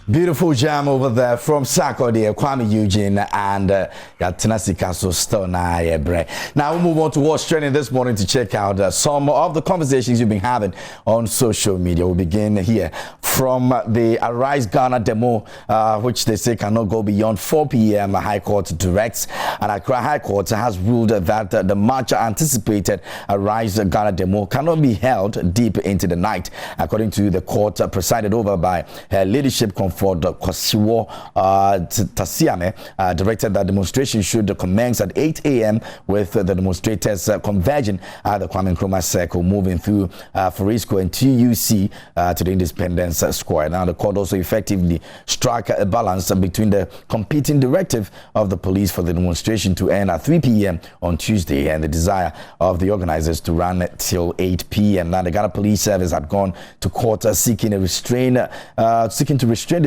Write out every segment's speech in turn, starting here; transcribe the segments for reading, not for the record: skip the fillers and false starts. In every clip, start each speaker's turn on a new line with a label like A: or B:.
A: Beautiful jam over there from Sako, the Kwame Eugene, and Yatinasi Castle Stone. Now we'll move on to what's trending this morning to check out some of the conversations you've been having on social media. We'll begin here from the Arise Ghana demo, which they say cannot go beyond 4 p.m. High Court directs, and Accra High Court has ruled that the much anticipated Arise Ghana demo cannot be held deep into the night, according to the court presided over by her leadership for Kwasiwo Tasiame, directed that demonstration should commence at 8 a.m. with the demonstrators converging at the Kwame Nkrumah Circle, moving through Forisco and TUC to the Independence Square. Now, the court also effectively struck a balance between the competing directive of the police for the demonstration to end at 3 p.m. on Tuesday and the desire of the organizers to run till 8 p.m. Now, the Ghana Police Service had gone to court seeking to restrain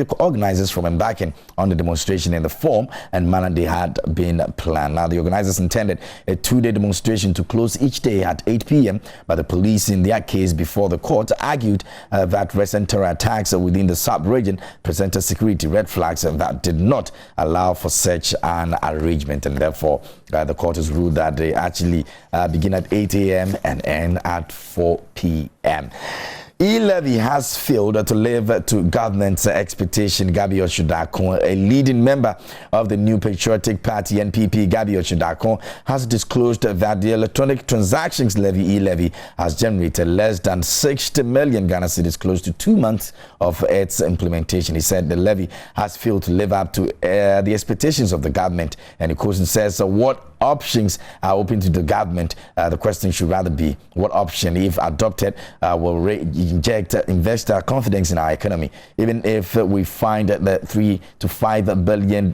A: the organizers from embarking on the demonstration in the form and manner they had been planned. Now, the organizers intended a 2-day demonstration to close each day at 8 p.m., but the police, in their case before the court, argued that recent terror attacks within the sub-region presented security red flags that did not allow for such an arrangement, and therefore the court has ruled that they actually begin at 8 a.m. and end at 4 p.m. E-levy has failed to live to government's expectation. Gabby Otchere Darko, a leading member of the New Patriotic Party NPP, Gabby Otchere Darko, has disclosed that the electronic transactions levy, E-levy, has generated less than 60 million Ghana cedis, close to 2 months of its implementation. He said the levy has failed to live up to the expectations of the government, and the question says what options are open to the government. The question should rather be what option, if adopted, will inject investor confidence in our economy. Even if we find that $3 to $5 billion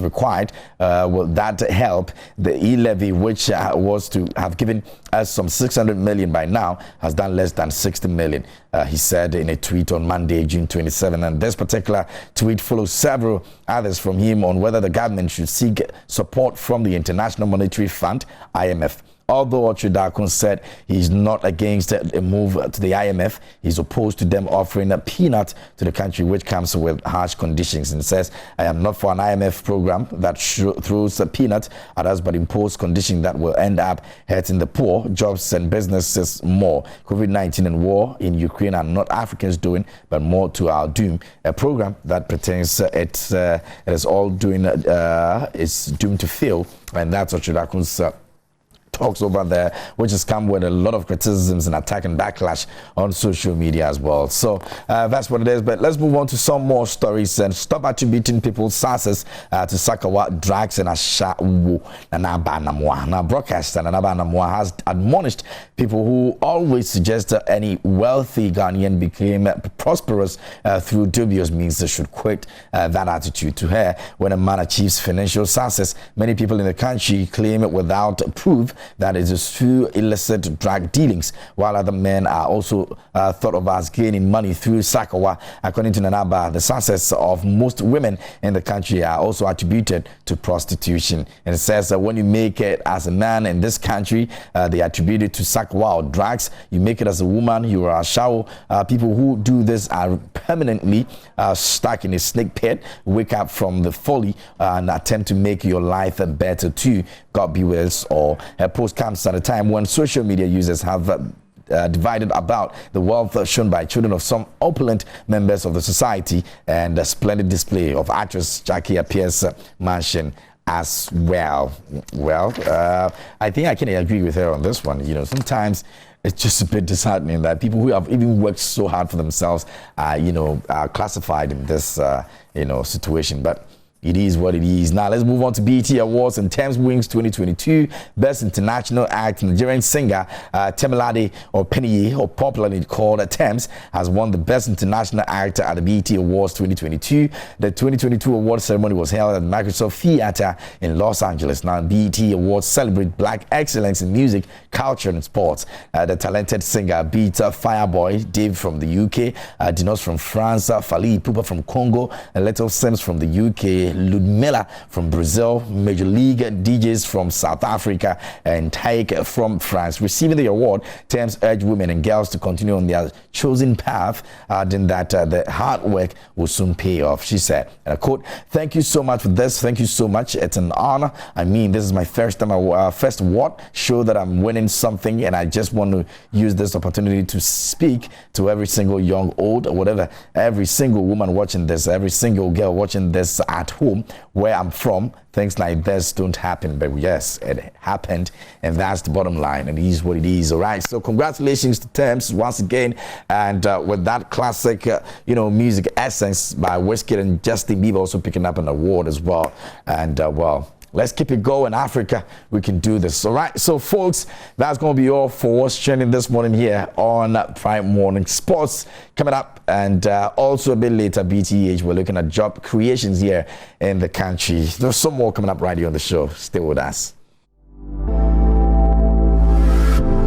A: required, will that help? The E-levy, which was to have given us some 600 million by now, has done less than 60 million. He said in a tweet on Monday, June 27, and this particular tweet follows several others from him on whether the government should seek support from the International Monetary Fund, IMF. Although Otchere Darko said he's not against a move to the IMF, he's opposed to them offering a peanut to the country, which comes with harsh conditions, and says, I am not for an IMF program that throws a peanut at us but impose conditions that will end up hurting the poor, jobs and businesses more. COVID-19 and war in Ukraine are not Africans doing, but more to our doom. A program that pretends it is all doing is doomed to fail, and that's Otchere Darko's talks over there, which has come with a lot of criticisms and attack and backlash on social media as well. So that's what it is. But let's move on to some more stories and stop attributing people's sources to Sakawa drugs and Ashawu Nanabanamwa. Now, broadcaster Nanabanamwa has admonished people who always suggest that any wealthy Ghanaian became prosperous through dubious means they should quit that attitude. To her, when a man achieves financial success, many people in the country claim it without proof that it is through illicit drug dealings, while other men are also thought of as gaining money through Sakawa. According to Nanaba, the success of most women in the country are also attributed to prostitution. And it says that when you make it as a man in this country, they attribute it to Sakawa or drugs. You make it as a woman, you are a shower. People who do this are permanently stuck in a snake pit, wake up from the folly and attempt to make your life better too. God be with us all. Her post comes at a time when social media users have divided about the wealth shown by children of some opulent members of the society and a splendid display of actress Jackie Appiah's mansion as well. Well, I think I can agree with her on this one. You know, sometimes it's just a bit disheartening that people who have even worked so hard for themselves are classified in this, situation. But it is what it is. Now let's move on to BET Awards and Thames Wings 2022. Best International Act, Nigerian singer Temilade Openiyi, or popularly called Thames, has won the Best International Act at the BET Awards 2022. The 2022 award ceremony was held at Microsoft Theater in Los Angeles. Now BET Awards celebrate black excellence in music, culture and sports. The talented singer beat Fireboy Dave from the UK, Dinos from France, Fali Ipupa from Congo, and Little Sims from the UK, DJ Ludmilla from Brazil, Major League DJs from South Africa, and Taik from France. Receiving the award, Thames urged women and girls to continue on their chosen path, adding that the hard work will soon pay off. She said, and I quote, "Thank you so much for this. Thank you so much. It's an honor. I mean, this is my first time, first award show that I'm winning something, and I just want to use this opportunity to speak to every single young, old, or whatever, every single woman watching this, every single girl watching this at home, where I'm from. Things like this don't happen, but yes, it happened, and that's the bottom line, and it is what it is." All right, so congratulations to Thames once again, and with that classic, music Essence by Wizkid and Justin Bieber also picking up an award as well, and well, let's keep it going, Africa. We can do this. All right, so folks, that's going to be all for what's trending this morning here on Prime Morning Sports. Coming up, and also a bit later, BTH, we're looking at job creations here in the country. There's some more coming up right here on the show. Stay with us.